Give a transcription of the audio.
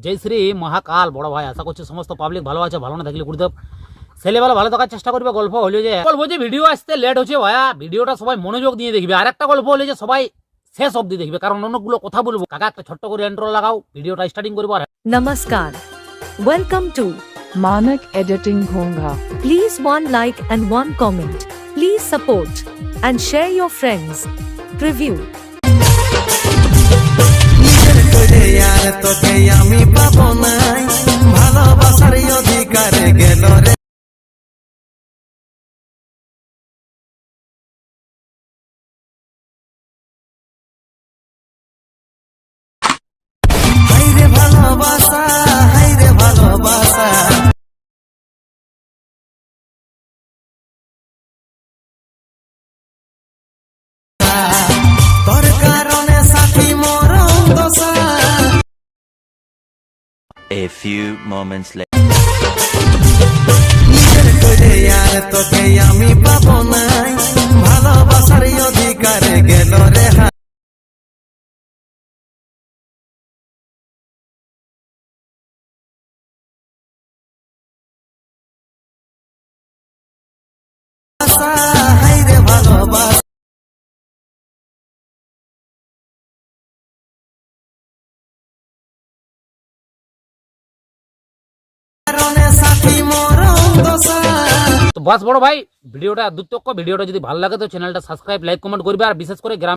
জয় শ্রী মহাকাল বড় ভাই, আশা করছি সমস্ত পাবলিক ভালো আছে। ভালো না থাকলে গুরুদেব ছেলেবেলা ভালো থাকার চেষ্টা করবে। গল্প হলো যে ভিডিও আসতে লেট হচ্ছে ভাইয়া, ভিডিওটা সবাই মনোযোগ দিয়ে দেখবে। আর একটা গল্প হলো যে সবাই শেষ অবধি দেখবে, কারণ অনেকগুলো কথা বলবো। কাকা একটা ছোট্ট করে ইন্ট্রো লাগাও, ভিডিওটা স্টার্টিং করবো। আর Namaskar. Welcome to Manak Editing Bhonga. Please one like and one comment. Please support and share your friends. Preview. তোকে আমি পাবো নাই, ভালোবাসার অধিকারে গেল রে। হাইরে ভালোবাসা, হাইরে ভালোবাসা, তোর কারণে সাথী মরণ দশা। A few moments later. তোকে আমি পাবো নাই, ভালোবাসার অধিকারে গেল রে। হাইরে ভালোবাসা, কারণে সাথী মরণ দশা। তো বাস বড় ভাই, ভিডিওটা দুর্তক্ষ। ভিডিওটা যদি ভালো লাগে তো চ্যানেলটা সাবস্ক্রাইব লাইক কমেন্ট করবে। আর বিশেষ করে গ্রাম